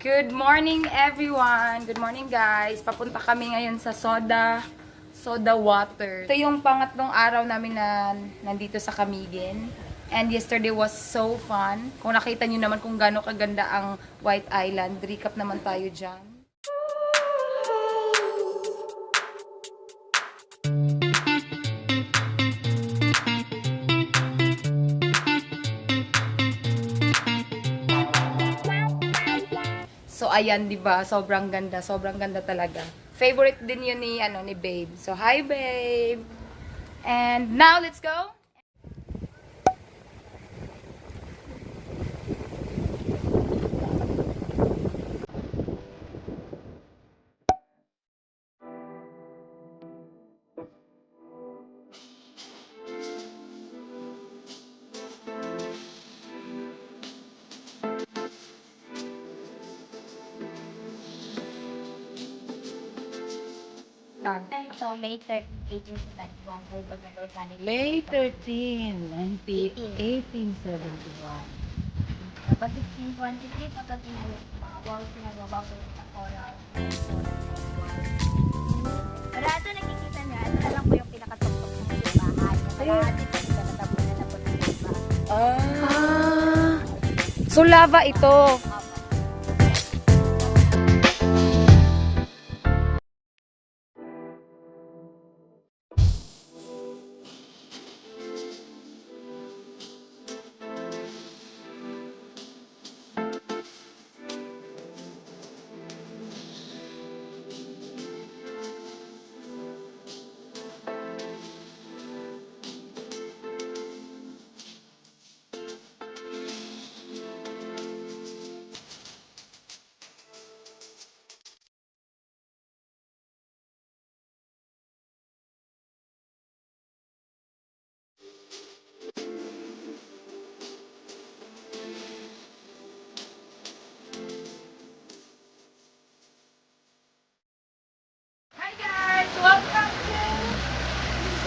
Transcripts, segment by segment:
Good morning everyone! Good morning guys! Papunta kami ngayon sa Soda Water. Ito yung pangatlong araw namin na nandito sa Camiguin. And yesterday was so fun. Kung nakita nyo naman kung gaano kaganda ang White Island, recap naman tayo dyan. So ayan, 'di ba? Sobrang ganda talaga. Favorite din 'yun ni Babe. So hi Babe. And now let's go. So, May 30, 1871. May 13, 1871. Tapos 1623, pagdating mo, pinagawa ko yung oral. Pero ito nakikita niya, ito na lang po yung pinakatuktok ng bahay. Kaya natin po yung natabunan na po ng bahay. So lava ito. Hi guys! Welcome to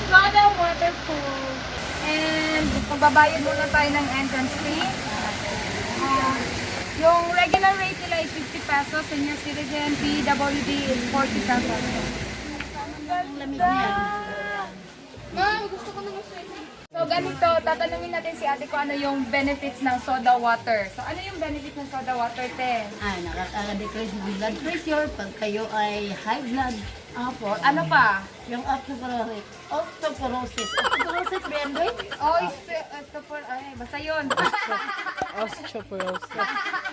Soda Waterpool. And magbabayad muna tayo ng entrance fee. Yung regular rate nila is 50 pesos. Senior citizen, PWD is 40 pesos. Ang lamig niya. So ganito, tatanungin natin si ate ko ano yung benefits ng soda water. So ano yung benefits ng soda water, te? Nakaka-decrease ng blood pressure pag kayo ay high blood. Apo, ano pa? Yung osteoporosis. Osteoporosis, Brandon? Ay, basta yun. Osteoporosis.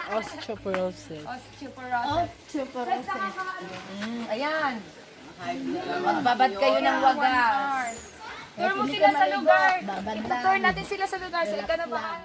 Osteoporosis. Osteoporosis. Osteoporosis. Ayan. Magbabad kayo ng wagas. Tour mo sila sa lugar. Ito-tour natin sila sa lugar. So, ikaw na ba?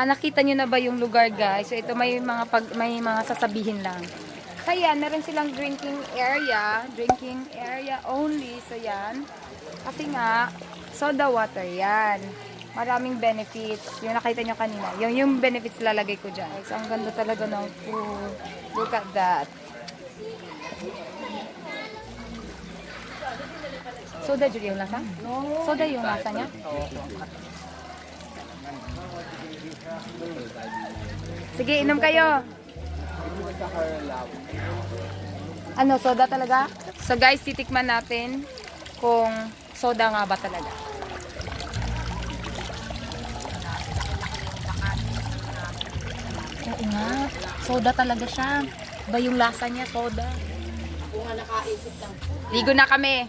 Nakita nyo na ba yung lugar guys? So ito may mga sasabihin lang. Kaya meron silang drinking area only. So yan. Kasi nga soda water yan. Maraming benefits. Yung nakita nyo kanina. Yung benefits lalagay ko dyan. So ang ganda talaga ng pool. Look at that. Soda dyan yung lasa? Soda yung lasa niya? Sige, inom kayo. Ano, soda talaga? So guys, titikman natin kung soda nga ba talaga. ingat. Soda talaga siya. Ba yung lasa niya, soda. Kung nga nakaisip lang. Ligo na kami.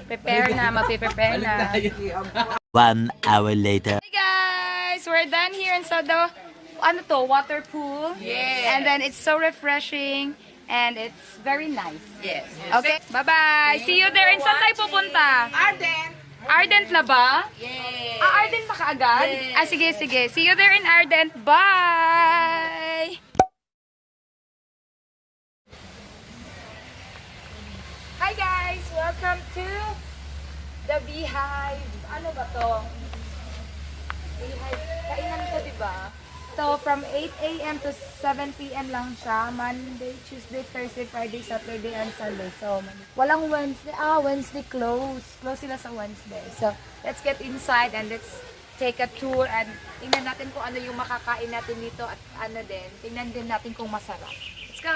Prepare na, mapiprepare na. 1 hour later. Hey guys! We're done here in Sodo. Ano to? Water pool. Yes. And then it's so refreshing. And it's very nice. Yes. Okay, bye-bye. See you there. And saan tayo pupunta? Arden. Ardent na ba? Yes. Ardent na kaagad? Ah, sige, sige. See you there in Ardent. Bye! Hi guys! Welcome to the Beehive. Ano ba to? Beehive. Kainan to, diba? So, from 8 a.m. to 7 p.m. lang siya. Monday, Tuesday, Thursday, Friday, Saturday, and Sunday. So, walang Wednesday. Wednesday close. Close sila sa Wednesday. So, let's get inside and let's take a tour and tingnan natin kung ano yung makakain natin dito at ano din. Tingnan din natin kung masarap. Let's go!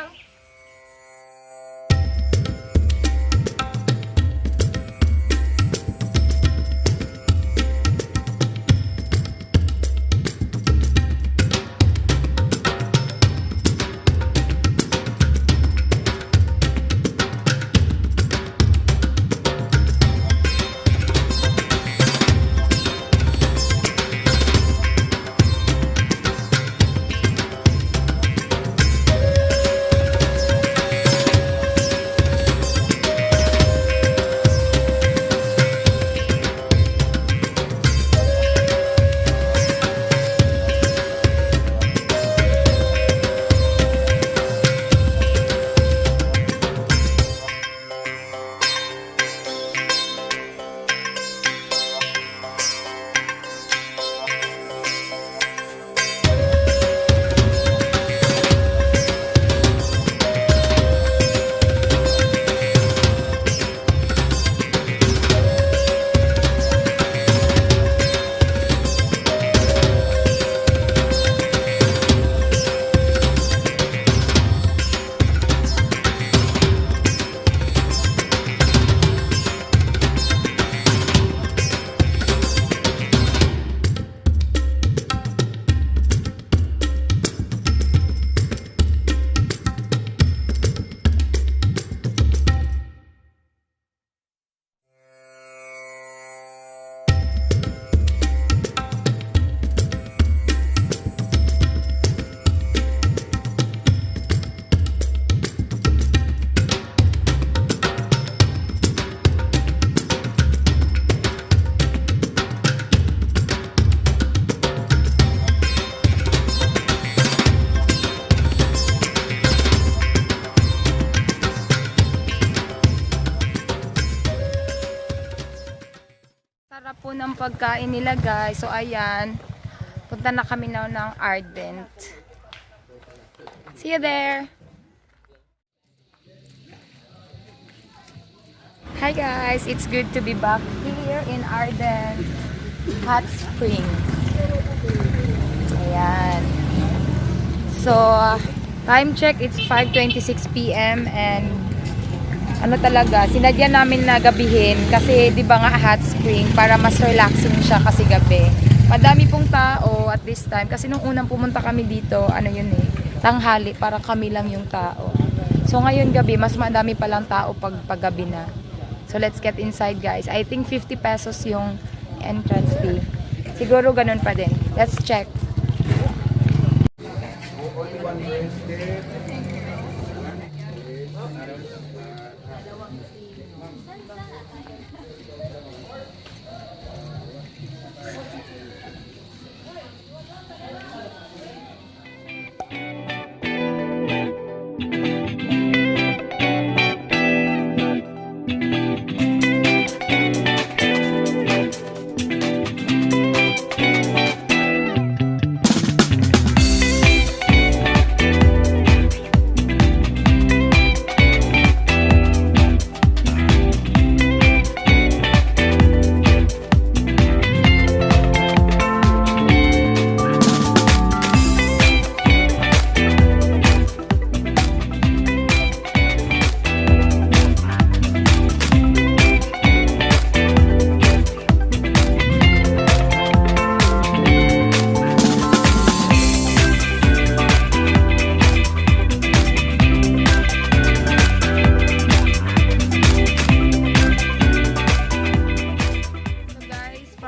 Sarap po ng pagkain nila guys. So ayan, punta na kami now ng Ardent. See you there! Hi guys! It's good to be back here in Ardent Hot Spring. Ayan. So, time check, it's 5:26 p.m. and ano talaga, sinadya namin na gabihin kasi 'di ba nga hot spring para mas relaxing siya kasi gabi. Madami pong tao at this time kasi nung unang pumunta kami dito, ano yun tanghali, para kami lang yung tao. So ngayon gabi, mas madami pa lang tao pag gabi na. So let's get inside guys. I think 50 pesos yung entrance fee. Siguro ganun pa din. Let's check.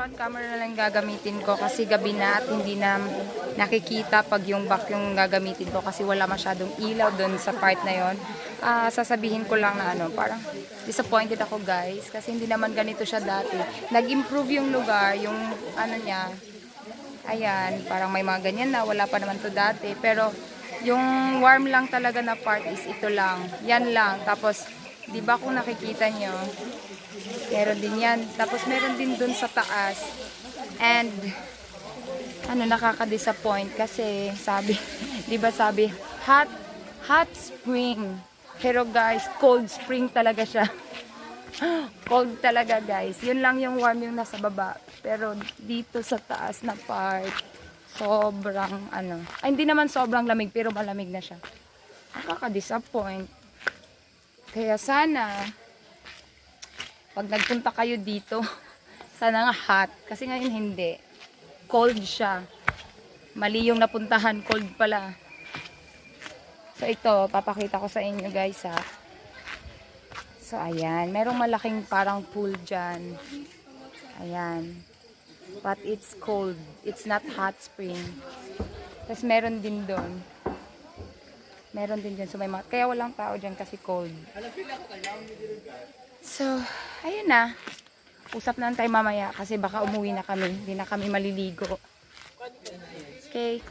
front camera na lang gagamitin ko kasi gabi na at hindi na nakikita pag yung back yung gagamitin ko kasi wala masyadong ilaw doon sa part na yon. Sasabihin ko lang na parang disappointed ako guys kasi hindi naman ganito siya dati. Nag-improve yung lugar, yung niya. Ayan, parang may mga ganyan na, wala pa naman to dati. Pero yung warm lang talaga na part is ito lang. Yan lang. Tapos, di ba kung nakikita nyo, meron din yan. Tapos meron din dun sa taas. And, nakaka-disappoint kasi sabi, di ba sabi, hot spring. Pero guys, cold spring talaga siya. Cold talaga guys. Yun lang yung warm yung nasa baba. Pero dito sa taas na part, sobrang hindi naman sobrang lamig, pero malamig na siya. Nakaka-disappoint. Kaya sana, pag nagpunta kayo dito, sana nga hot. Kasi ngayon hindi. Cold siya. Mali yung napuntahan, cold pala. So ito, papakita ko sa inyo guys ha. So ayan, merong malaking parang pool dyan. Ayan. But it's cold. It's not hot spring. Tapos meron din doon. Meron din dyan. So may kaya walang tao dyan kasi cold. So, ayun na. Usap na tayo mamaya kasi baka umuwi na kami. Hindi na kami maliligo. Okay.